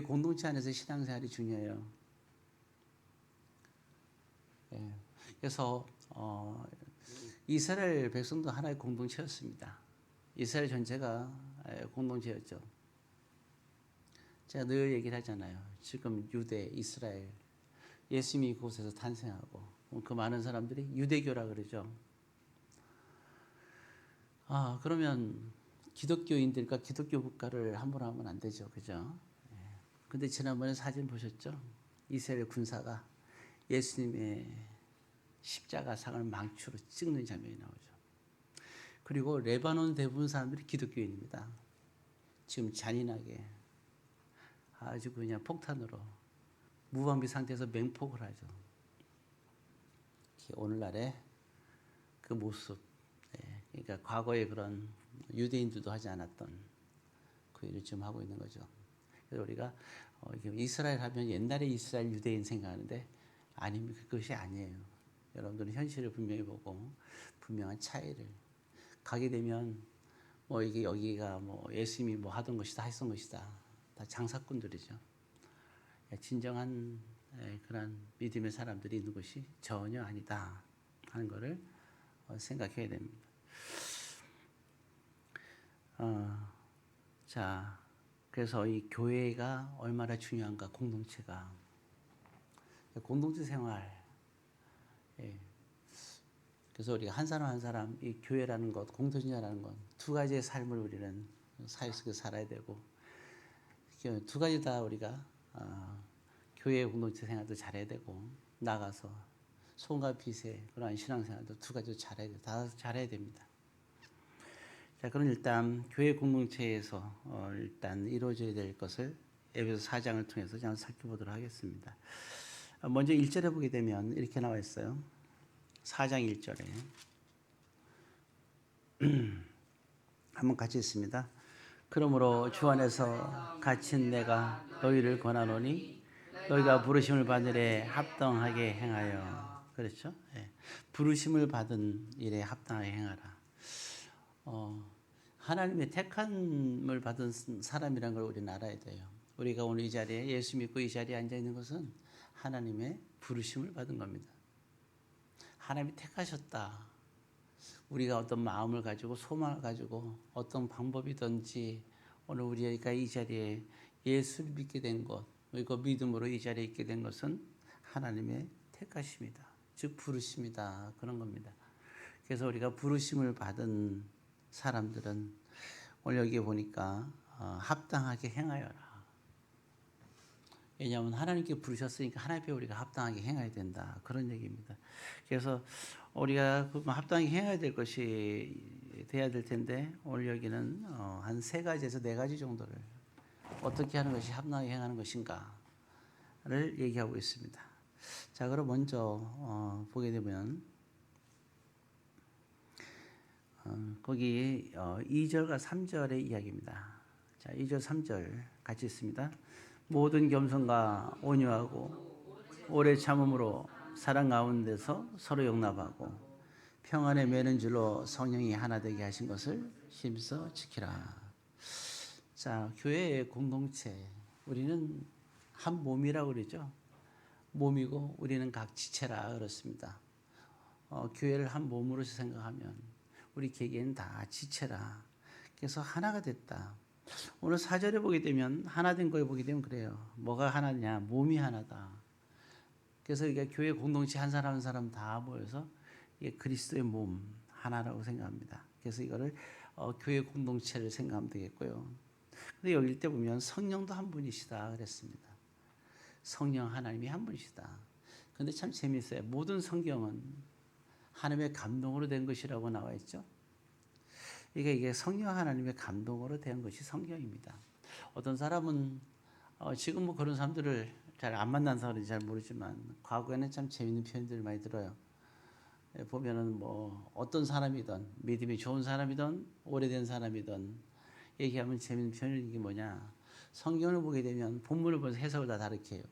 공동체 안에서 신앙생활이 중요해요. 예. 그래서 이스라엘 백성도 하나의 공동체였습니다. 이스라엘 전체가 공동체였죠. 제가 늘 얘기를 하잖아요. 지금 유대, 이스라엘, 예수님이 그곳에서 탄생하고 그 많은 사람들이 유대교라 그러죠. 그러면 기독교인들과 기독교 국가를 함부로 하면 안 되죠. 그죠? 근데 지난번에 사진 보셨죠? 이스라엘 군사가 예수님의 십자가 상을 망치로 찍는 장면이 나오죠. 그리고 레바논 대부분 사람들이 기독교인입니다. 지금 잔인하게 아주 그냥 폭탄으로 무방비 상태에서 맹폭을 하죠. 오늘날의 그 모습, 그러니까 과거에 그런 유대인들도 하지 않았던 그 일을 지금 하고 있는 거죠. 그래서 우리가 이스라엘 하면 옛날에 이스라엘 유대인 생각하는데 아닙니다. 그것이 아니에요. 여러분들은 현실을 분명히 보고 분명한 차이를 가게 되면 이게 여기가 예수님이 하던 것이다 했던 것이다 다 장사꾼들이죠. 진정한 그런 믿음의 사람들이 있는 것이 전혀 아니다 하는 것을 생각해야 됩니다. 자, 그래서 이 교회가 얼마나 중요한가, 공동체가. 공동체 생활. 그래서 우리가 한 사람 한 사람, 이 교회라는 것, 공동체라는 것, 두 가지의 삶을 우리는 사회 속에 살아야 되고, 두 가지 다 우리가 교회 공동체 생활도 잘해야 되고, 나가서 소금과 빛의 그러한 신앙생활도 두 가지도 잘해야 돼, 다 잘해야 됩니다. 자, 그럼 일단 교회 공동체에서 일단 이루어져야 될 것을 에베소 4장을 통해서 잠깐 살펴보도록 하겠습니다. 먼저 1절에 보게 되면 이렇게 나와 있어요. 4장 1절에 한번 같이 읽습니다. 그러므로 주 안에서 갇힌 내가 너희를 권하노니 너희가 부르심을 받은 일에 합당하게 행하여. 그렇죠? 부르심을 받은 일에 합당하게 행하라. 하나님의 택함을 받은 사람이라는 걸 우리는 알아야 돼요. 우리가 오늘 이 자리에 예수 믿고 이 자리에 앉아 있는 것은 하나님의 부르심을 받은 겁니다. 하나님이 택하셨다. 우리가 어떤 마음을 가지고 소망을 가지고 어떤 방법이든지 오늘 우리가 이 자리에 예수를 믿게 된 것, 그리고 믿음으로 이 자리에 있게 된 것은 하나님의 택하심이다. 즉 부르심이다. 그런 겁니다. 그래서 우리가 부르심을 받은 사람들은 오늘 여기 보니까 합당하게 행하여라. 왜냐하면 하나님께 부르셨으니까 하나님 앞에 우리가 합당하게 행해야 된다. 그런 얘기입니다. 그래서 우리가 합당하게 행해야 될 것이 돼야 될 텐데 오늘 여기는 한 3가지에서 4가지 정도를 어떻게 하는 것이 합당하게 행하는 것인가를 얘기하고 있습니다. 자, 그럼 먼저 보게 되면 거기 2절과 3절의 이야기입니다. 자, 2절 3절 같이 있습니다. 모든 겸손과 온유하고 오래 참음으로 사랑 가운데서 서로 용납하고 평안에 매는 줄로 성령이 하나 되게 하신 것을 힘써 지키라. 자, 교회의 공동체, 우리는 한 몸이라고 그러죠. 몸이고 우리는 각 지체라 그렇습니다. 교회를 한 몸으로 생각하면 우리 개개인 다 지체라. 그래서 하나가 됐다. 오늘 4절에 보게 되면 하나 된 거에 보게 되면 그래요. 뭐가 하나냐? 몸이 하나다. 그래서 이게 교회 공동체 한 사람 한 사람 다 모여서 이게 그리스도의 몸 하나라고 생각합니다. 그래서 이거를 교회 공동체를 생각하면 되겠고요. 근데 여기 때 보면 성령도 한 분이시다 그랬습니다. 성령 하나님이 한 분이시다. 근데 참 재미있어요. 모든 성경은 하나님의 감동으로 된 것이라고 나와 있죠. 이게 성령 하나님의 감동으로 된 것이 성경입니다. 어떤 사람은 지금 그런 사람들을 잘 안 만나서 그런지 잘 모르지만 과거에는 참 재밌는 표현들을 많이 들어요. 보면은 어떤 사람이든 믿음이 좋은 사람이든 오래된 사람이든 얘기하면 재밌는 표현이 이게 뭐냐? 성경을 보게 되면 본문을 보면서 해석을 다 다르게 해요.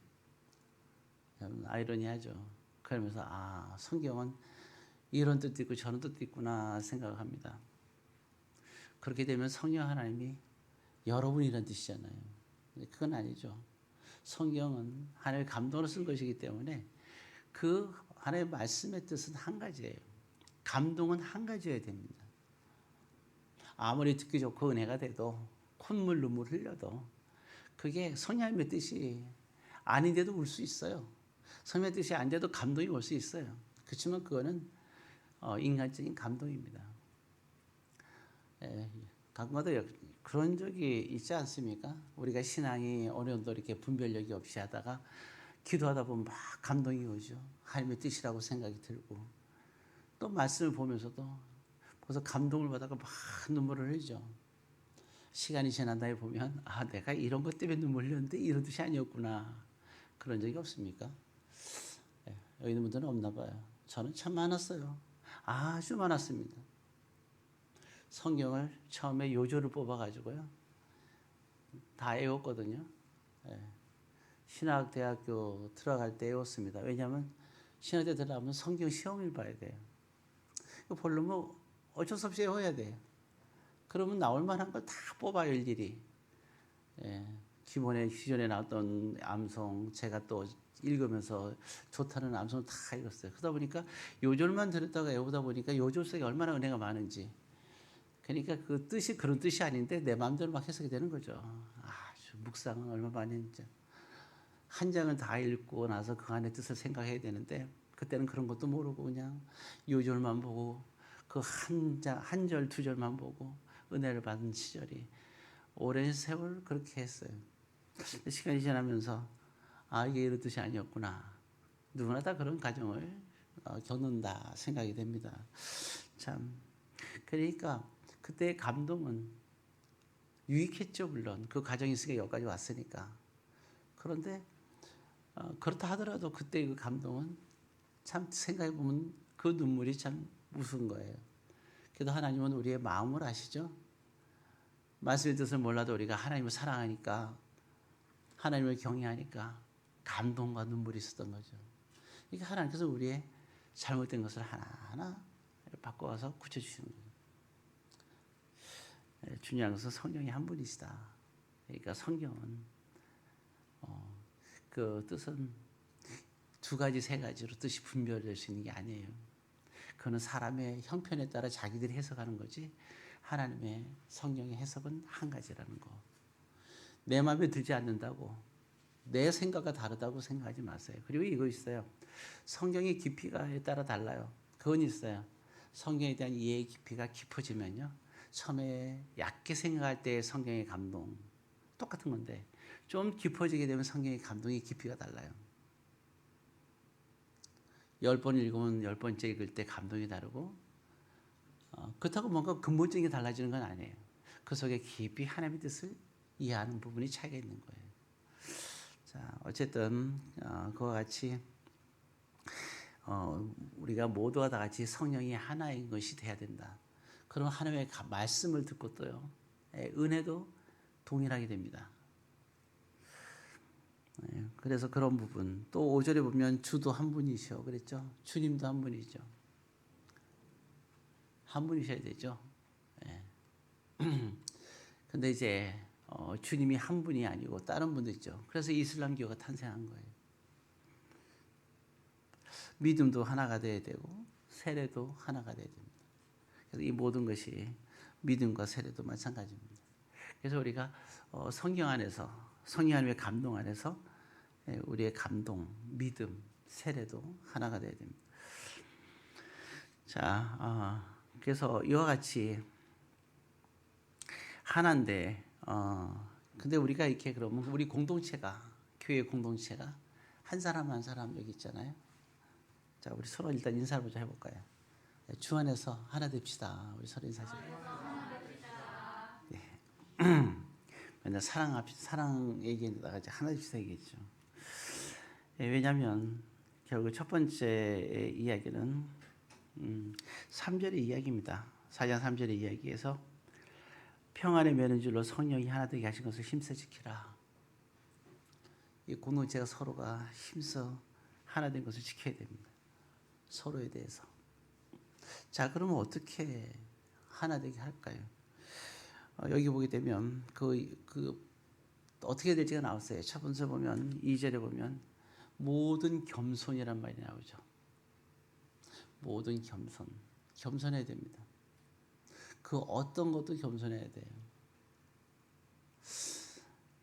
아이러니하죠. 그러면서 성경은 이런 뜻도 있고 저런 뜻도 있구나 생각합니다. 그렇게 되면 성령 하나님이 여러분이란 뜻이잖아요. 그건 아니죠. 성경은 하나님의 감동으로 쓴 것이기 때문에 그 하나님의 말씀의 뜻은 한 가지예요. 감동은 한 가지여야 됩니다. 아무리 듣기 좋고 은혜가 돼도 콧물 눈물 흘려도 그게 성령님의 뜻이 아닌데도 울 수 있어요. 성령의 뜻이 아닌데도 감동이 올 수 있어요. 그렇지만 그거는 인간적인 감동입니다. 가끔가다 그런 적이 있지 않습니까? 우리가 신앙이 어느 정도 이렇게 분별력이 없이 하다가 기도하다 보면 막 감동이 오죠. 하나님의 뜻이라고 생각이 들고 또 말씀을 보면서도 벌써 감동을 받아가 막 눈물을 흘리죠. 시간이 지난 다음에 보면 아 내가 이런 것 때문에 눈물 흘렸는데 이런 뜻이 아니었구나. 그런 적이 없습니까? 여기 있는 분들은 없나 봐요. 저는 참 많았어요. 아주 많았습니다. 성경을 처음에 요조를 뽑아가지고요. 다 외웠거든요. 신학대학교 들어갈 때 외웠습니다. 왜냐하면 신학대 들어가면 성경 시험을 봐야 돼요. 보려면 어쩔 수 없이 외워야 돼요. 그러면 나올 만한 걸 다 뽑아요, 일일이. 기존에 나왔던 암송, 제가 또 읽으면서 좋다는 암송을 다 읽었어요. 그러다 보니까 요절만 들었다가 외우다 보니까 요절 속에 얼마나 은혜가 많은지. 그러니까 그 뜻이 그런 뜻이 아닌데 내 마음대로 막 해석이 되는 거죠. 아주 묵상은 얼마나 많이 했는지. 한 장을 다 읽고 나서 그 안에 뜻을 생각해야 되는데 그때는 그런 것도 모르고 그냥 요절만 보고 그 한 절, 두 절만 보고 은혜를 받은 시절이 오랜 세월 그렇게 했어요. 시간이 지나면서 아 이게 이런 뜻이 아니었구나. 누구나 다 그런 과정을 겪는다 생각이 됩니다. 참 그러니까 그때의 감동은 유익했죠. 물론 그 과정이 있으니까 여기까지 왔으니까. 그런데 그렇다 하더라도 그때의 그 감동은 참 생각해보면 그 눈물이 참 무서운 거예요. 그래도 하나님은 우리의 마음을 아시죠. 말씀의 뜻을 몰라도 우리가 하나님을 사랑하니까 하나님을 경외하니까 감동과 눈물이 있었던 거죠. 그러니까 하나님께서 우리의 잘못된 것을 하나하나 바꿔와서 고쳐주시는 거예요. 중요한 것은 성령이 한 분이시다. 그러니까 성경은 그 뜻은 두 가지, 세 가지로 뜻이 분별될 수 있는 게 아니에요. 그거는 사람의 형편에 따라 자기들이 해석하는 거지 하나님의 성령의 해석은 한 가지라는 거. 내 마음에 들지 않는다고 내 생각과 다르다고 생각하지 마세요. 그리고 이거 있어요. 성경의 깊이가에 따라 달라요. 그건 있어요. 성경에 대한 이해의 깊이가 깊어지면요. 처음에 얕게 생각할 때의 성경의 감동 똑같은 건데 좀 깊어지게 되면 성경의 감동의 깊이가 달라요. 10번 읽으면 10번째 읽을 때 감동이 다르고 그렇다고 뭔가 근본적인 게 달라지는 건 아니에요. 그 속에 깊이 하나님의 뜻을 이해하는 부분이 차이가 있는 거예요. 자, 어쨌든 그와 같이 우리가 모두가 다 같이 성령이 하나인 것이 돼야 된다. 그럼 하나님의 말씀을 듣고 또요 은혜도 동일하게 됩니다. 그래서 그런 부분 또 5절에 보면 주도 한 분이셔 그랬죠. 주님도 한 분이죠. 한 분이셔야 되죠. 근데 이제 주님이 한 분이 아니고 다른 분도 있죠. 그래서 이슬람교가 탄생한 거예요. 믿음도 하나가 돼야 되고 세례도 하나가 돼야 됩니다. 그래서 이 모든 것이 믿음과 세례도 마찬가지입니다. 그래서 우리가 성경 안에서 성령 하나님의 감동 안에서 우리의 감동, 믿음, 세례도 하나가 돼야 됩니다. 자, 그래서 이와 같이 하나인데, 근데 우리가 이렇게 그러면 우리 공동체가 교회 공동체가 한 사람 한 사람 여기 있잖아요. 자, 우리 서로 일단 인사를 먼저 해볼까요? 주 안에서 하나 됩시다. 우리 서로 인사드려. 네. 맨날 사랑 얘기에다가 이제 하나 됩시다 얘기했죠. 왜냐하면 결국 첫 번째 이야기는 3절의 이야기입니다. 4장 3절의 이야기에서 평안의 매는 줄로 성령이 하나 되게 하신 것을 힘써 지키라. 이 공동체가 서로가 힘써 하나 된 것을 지켜야 됩니다. 서로에 대해서. 자, 그러면 어떻게 하나 되게 할까요? 여기 보게 되면 그 또 어떻게 될지가 나왔어요. 첫 번째 보면 2절에 보면 모든 겸손이란 말이 나오죠. 모든 겸손. 겸손해야 됩니다. 그 어떤 것도 겸손해야 돼요.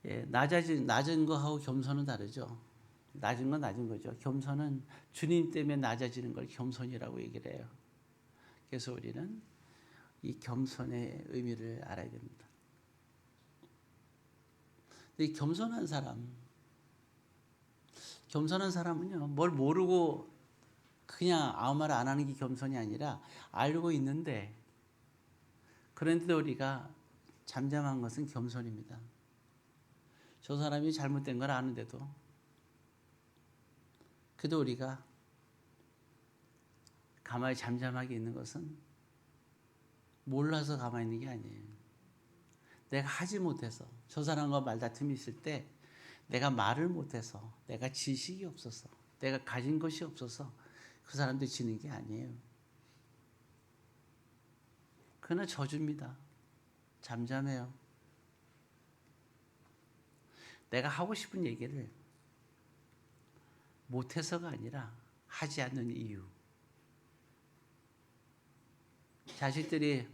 예, 낮은 거하고 겸손은 다르죠. 낮은 건 낮은 거죠. 겸손은 주님 때문에 낮아지는 걸 겸손이라고 얘기를 해요. 그래서 우리는 이 겸손의 의미를 알아야 됩니다. 이 겸손한 사람은요, 뭘 모르고 그냥 아무 말 안 하는 게 겸손이 아니라 알고 있는데, 그런데도 우리가 잠잠한 것은 겸손입니다. 저 사람이 잘못된 걸 아는데도, 그래도 우리가 가만히 잠잠하게 있는 것은 몰라서 가만히 있는 게 아니에요. 내가 하지 못해서, 저 사람과 말다툼이 있을 때 내가 말을 못해서, 내가 지식이 없어서, 내가 가진 것이 없어서 그 사람도 지는 게 아니에요. 그러나 저주입니다. 잠잠해요. 내가 하고 싶은 얘기를 못해서가 아니라 하지 않는 이유. 자식들이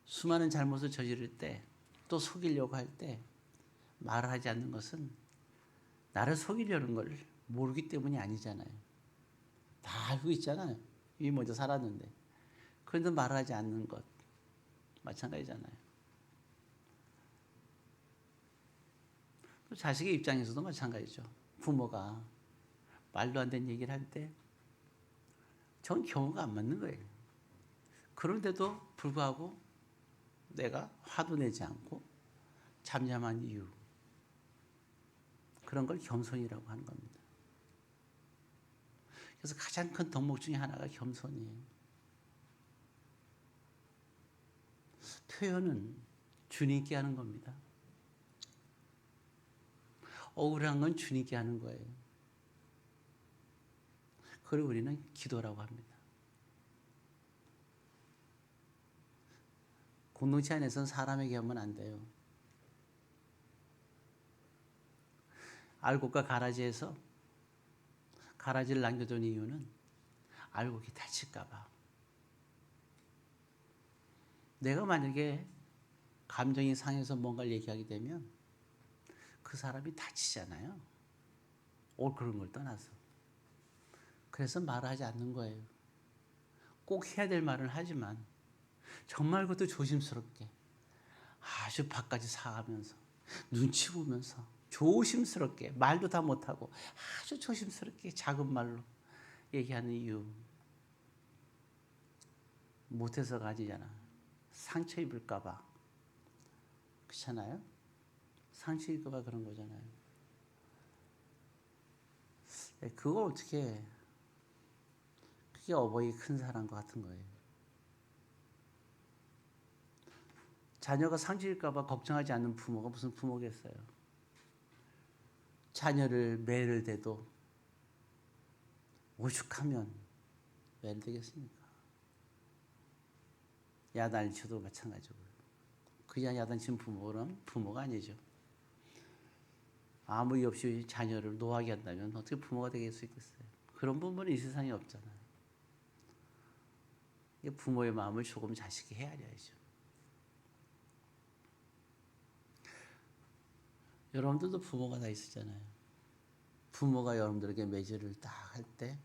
수많은 잘못을 저지를 때, 또 속이려고 할 때 말을 하지 않는 것은 나를 속이려는 걸 모르기 때문이 아니잖아요. 다 알고 있잖아요. 이미 먼저 살았는데. 그런데 말을 하지 않는 것 마찬가지잖아요. 또 자식의 입장에서도 마찬가지죠. 부모가 말도 안 되는 얘기를 할 때 전 경우가 안 맞는 거예요. 그런데도 불구하고 내가 화도 내지 않고 잠잠한 이유, 그런 걸 겸손이라고 하는 겁니다. 그래서 가장 큰 덕목 중에 하나가 겸손이에요. 표현은 주님께 하는 겁니다. 억울한 건 주님께 하는 거예요. 그걸 우리는 기도라고 합니다. 공동체 안에서는 사람에게 하면 안 돼요. 알곡과 가라지에서 가라지를 남겨둔 이유는 알곡이 다칠까 봐. 내가 만약에 감정이 상해서 뭔가를 얘기하게 되면 그 사람이 다치잖아요. 그런 걸 떠나서. 그래서 말을 하지 않는 거예요. 꼭 해야 될 말은 하지만 정말 그것도 조심스럽게, 아주 밥까지 사가면서, 눈치 보면서 조심스럽게, 말도 다 못하고 아주 조심스럽게 작은 말로 얘기하는 이유, 못해서가 아니잖아. 상처 입을까 봐. 그렇잖아요? 상처 입을까 봐 그런 거잖아요. 그걸 어떻게, 그게 어버이 큰 사랑과 같은 거예요. 자녀가 상처 입을까 봐 걱정하지 않는 부모가 무슨 부모겠어요. 자녀를 매를 대도 오죽하면 매를 대겠습니까? 야단을 쳐도 마찬가지고. 그냥 야단 친 부모는 부모가 아니죠. 아무 이유 없이 자녀를 노하게 한다면 어떻게 부모가 되게 수 있겠어요? 그런 부모는 이 세상에 없잖아요. 부모의 마음을 조금 자식이 헤아려야죠. 여러분들도 부모가 다 있었잖아요. 부모가 여러분들에게 매질을 딱 할 때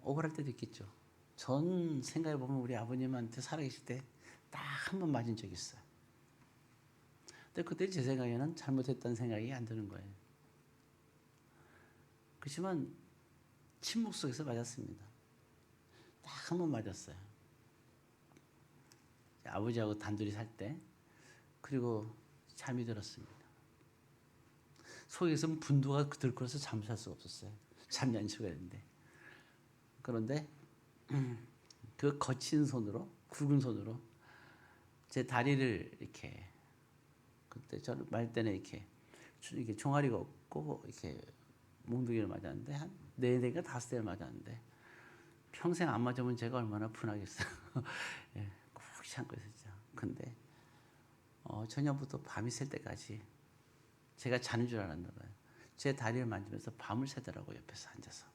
억울할 때도 있겠죠. 전 생각해보면 우리 아버님한테 살아계실 때 딱 한 번 맞은 적이 있어요. 근데 그때 제 생각에는 잘못했다는 생각이 안 드는 거예요. 그렇지만 침묵 속에서 맞았습니다. 딱 한 번 맞았어요. 아버지하고 단둘이 살 때. 그리고 잠이 들었습니다. 속에서는 분노가 들끓어서 잠잘 수가 없었어요. 잠이 안 치고 했는데. 그런데 그 거친 손으로, 굵은 손으로 제 다리를 이렇게, 그때 저는 말 때는 이렇게 종아리가 없고 이렇게 몽둥이를 맞았는데 한 4대인가 5대를 맞았는데 평생 안 맞으면 제가 얼마나 분하겠어요. 예, 꼭 참고 있었죠. 근데 저녁부터 밤이 샐 때까지 제가 자는 줄 알았나 봐요. 제 다리를 만지면서 밤을 새더라고요. 옆에서 앉아서.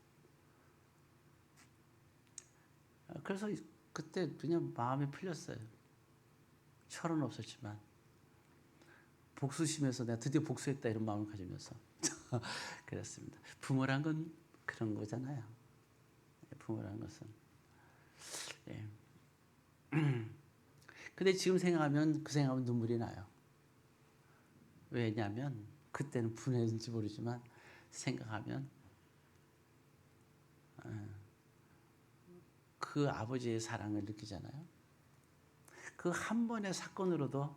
그래서 그때 그냥 마음이 풀렸어요. 철은 없었지만 복수심에서 내가 드디어 복수했다 이런 마음을 가지면서 그랬습니다. 부모란 건 그런 거잖아요. 부모라는 것은. 예. 근데 지금 생각하면 그 생각하면 눈물이 나요. 왜냐하면 그때는 분했는지 모르지만 생각하면 그 아버지의 사랑을 느끼잖아요. 그 한 번의 사건으로도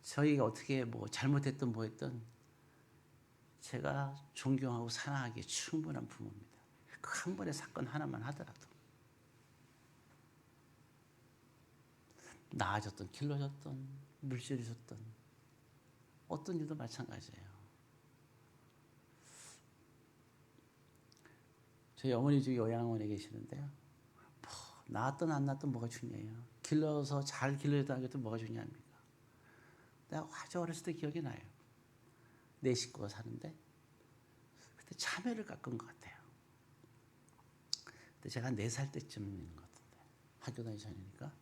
저희가 어떻게 뭐 잘못했든 뭐했든 제가 존경하고 사랑하기에 충분한 부모입니다. 그 한 번의 사건 하나만 하더라도 나아졌든 길러졌든 물질이 줬든 어떤 일도 마찬가지예요. 저희 어머니 중에 요양원에 계시는데요. 뭐, 낳았든 안 낳았든 뭐가 중요해요. 길러서 잘 길러졌다는 것도 뭐가 중요합니까? 내가 아주 어렸을 때 기억이 나요. 네 식구가 사는데 그때 참외를 깎은 것 같아요. 그때 제가 4살 때쯤인 것 같은데 학교 다니기 전이니까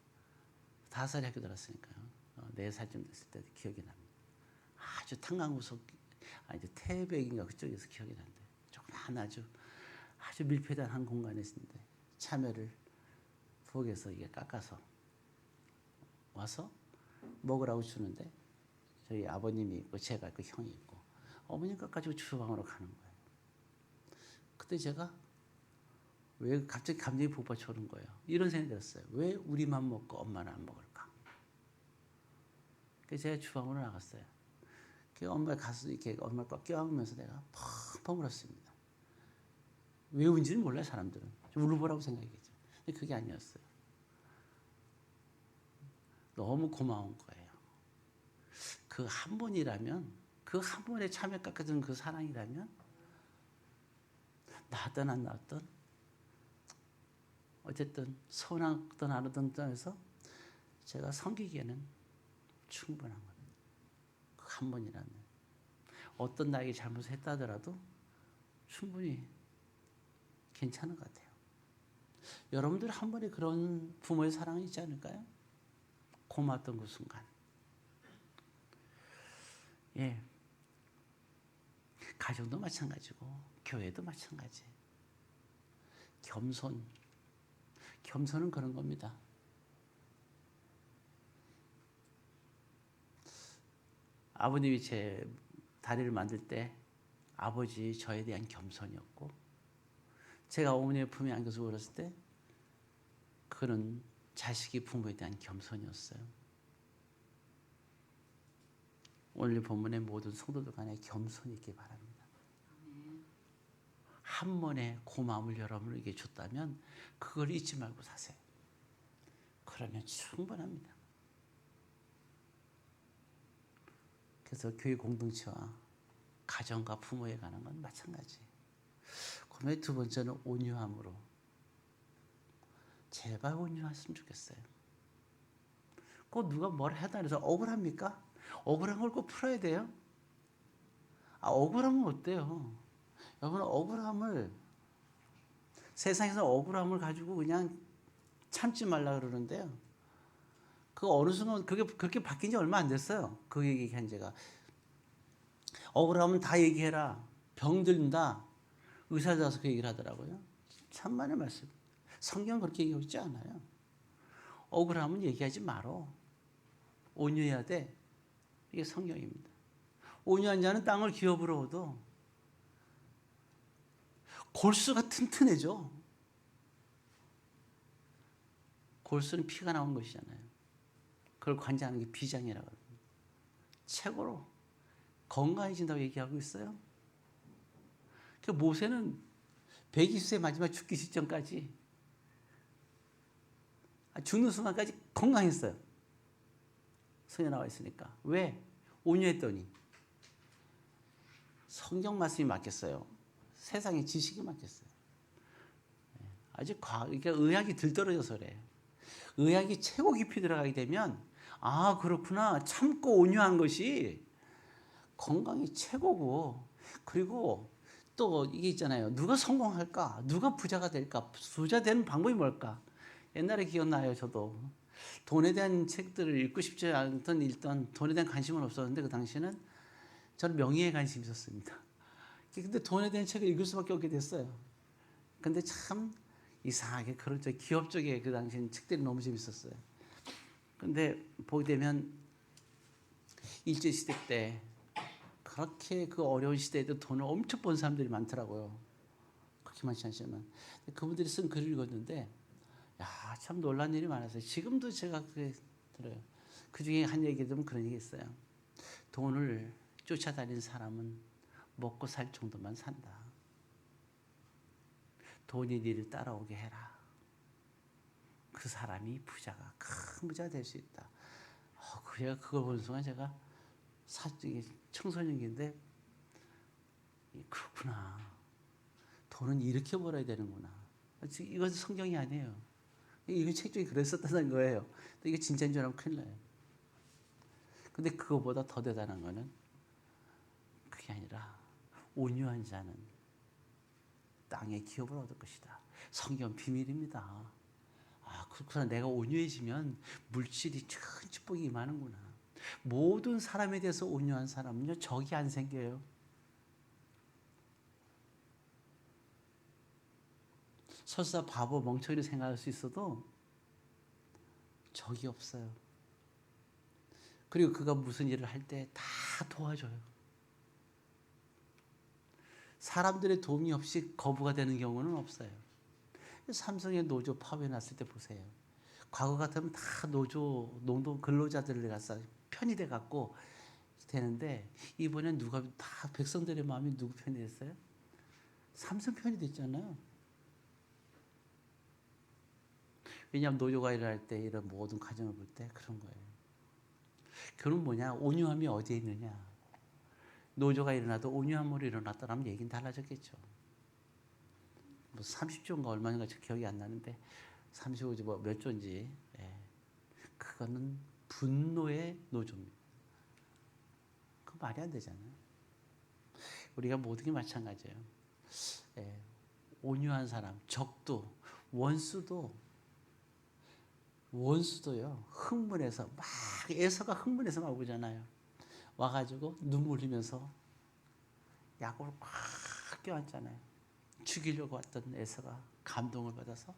5살에 학교 들었으니까요. 4살쯤 됐을 때 기억이 납니다. 아주 탄강구석 이제 태백인가 그쪽에서 기억이 나는데 조그만 아주 밀폐된 한 공간에 있는데 참외를 부엌에서 이게 깎아서 와서 먹으라고 주는데 저희 아버님이 있고 제가 있고 형이 있고 어머님 깎아가지고 주방으로 가는 거예요. 그때 제가 왜 갑자기 감정이 북받쳐 오는 거예요. 이런 생각이 들었어요. 왜 우리만 먹고 엄마는 안 먹을까? 그래서 제가 주방으로 나갔어요. 엄마 가서 이렇게 엄마 꽉 껴안으면서 내가 펑펑 울었습니다. 왜 운지는 몰라요, 사람들은. 좀 울보라고 생각했겠죠. 근데 그게 아니었어요. 너무 고마운 거예요. 그 한 번이라면, 그 한 번에 참여 깎아준 그 사랑이라면, 나든 안 나든, 어쨌든 서운하든 안 하든 떠나서 제가 섬기기에는 충분한 거예요. 그 한 번이라면. 어떤 나에게 잘못을 했다 하더라도 충분히 괜찮은 것 같아요. 여러분들 한 번에 그런 부모의 사랑이 있지 않을까요? 고마웠던 그 순간. 예. 가정도 마찬가지고 교회도 마찬가지. 겸손은 그런 겁니다. 아버님이 제 다리를 만들 때 아버지 저에 대한 겸손이었고 제가 어머니의 품에 안겨서 울었을 때 그는 자식이 부모에 대한 겸손이었어요. 오늘 본문의 모든 성도들 간에 겸손이 있기 바랍니다. 한 번에 고마움을 여러분에게 줬다면 그걸 잊지 말고 사세요. 그러면 충분합니다. 그래서 교회 공동체와 가정과 부모에 관한 건 마찬가지. 그다음에 두 번째는 온유함으로. 제발 온유했으면 좋겠어요. 꼭 누가 뭘 하다 해서 억울합니까? 억울한 걸 꼭 풀어야 돼요? 억울하면 어때요? 여러분 억울함을 세상에서 억울함을 가지고 그냥 참지 말라 그러는데요. 그 어느 순간 그게 그렇게 바뀐 지 얼마 안 됐어요. 그 얘기한 제가 억울하면 다 얘기해라. 병들다. 의사 가서 그 얘기를 하더라고요. 참만의 말씀. 성경 그렇게 얘기하고 있지 않아요. 억울하면 얘기하지 말어. 온유해야 돼. 이게 성경입니다. 온유한 자는 땅을 기업으로 얻어. 골수가 튼튼해져. 골수는 피가 나온 것이잖아요. 그걸 관장하는 게 비장이라고 합니다. 최고로 건강해진다고 얘기하고 있어요. 그 모세는 120세 마지막 죽기 직전까지 죽는 순간까지 건강했어요. 성에 나와 있으니까. 왜? 온유했더니 성경 말씀이 맡겼어요. 세상의 지식이 맡겼어요. 아주 그러니까 의학이 들떨어져서 그래요. 의학이 최고 깊이 들어가게 되면 아, 그렇구나. 참고 온유한 것이 건강이 최고고, 그리고 또 이게 있잖아요. 누가 성공할까? 누가 부자가 될까? 부자 되는 방법이 뭘까? 옛날에 기억나요, 저도. 돈에 대한 책들을 읽고 싶지 않던 읽던 돈에 대한 관심은 없었는데 그 당시에는 저는 명예에 관심이 있었습니다. 근데 돈에 대한 책을 읽을 수밖에 없게 됐어요. 근데 참 이상하게 그런 기업 쪽에 그 당시에는 책들이 너무 재밌었어요. 근데 보게 되면 일제시대 때 그렇게 그 어려운 시대에도 돈을 엄청 번 사람들이 많더라고요. 그렇게 많지 않지만. 그분들이 쓴 글을 읽었는데, 야, 참 놀란 일이 많았어요. 지금도 제가 그게 들어요. 그 중에 한 얘기 들으면 그런 얘기 있어요. 돈을 쫓아다니는 사람은 먹고 살 정도만 산다. 돈이 니를 따라오게 해라. 그 사람이 부자가 큰 부자가 될 수 있다. 제가 그걸 보는 순간 제가 청소년기인데 그렇구나. 돈은 이렇게 벌어야 되는구나. 이건 성경이 아니에요. 이건 책 중에 그랬었다는 거예요. 이게 진짜인 줄 알면 큰일 나요. 근데 그거보다 더 대단한 거는 그게 아니라 온유한 자는 땅의 기업을 얻을 것이다. 성경 비밀입니다. 아, 그렇구나. 내가 온유해지면 물질이 큰 축복이 임하는구나. 모든 사람에 대해서 온유한 사람은요, 적이 안 생겨요. 설사 바보 멍청이를 생각할 수 있어도 적이 없어요. 그리고 그가 무슨 일을 할 때 다 도와줘요. 사람들의 도움이 없이 거부가 되는 경우는 없어요. 삼성의 노조 파업해놨을 때 보세요. 과거 같으면 다 노조, 농동 근로자들을 갖다 편이 돼 갖고 되는데 이번엔 누가 다 백성들의 마음이 누구 편이 됐어요? 삼성 편이 됐잖아요. 왜냐하면 노조가 일어날 때 이런 모든 과정을 볼 때 그런 거예요. 그건 뭐냐? 온유함이 어디에 있느냐? 노조가 일어나도 온유함으로 일어났다라면 얘기는 달라졌겠죠. 뭐 30조인가 얼마인가 기억이 안 나는데 35조 뭐몇 조인지. 예. 그거는 분노의 노조입니다. 그 말이 안 되잖아요. 우리가 모든 게 마찬가지예요. 예. 온유한 사람, 적도, 원수도요. 흥분해서 막 에서가 흥분해서 막 오잖아요. 와가지고 눈물 흘리면서 야곱을 꽉 껴안잖아요. 죽이려고 왔던 에서가 감동을 받아서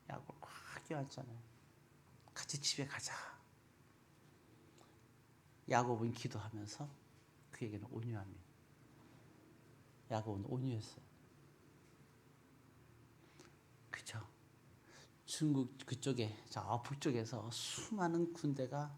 야곱을 꽉 껴안잖아요. 같이 집에 가자. 야곱은 기도하면서 그에게는 온유함이. 야곱은 온유했어요. 그죠? 중국 그쪽에 저 북쪽에서 수많은 군대가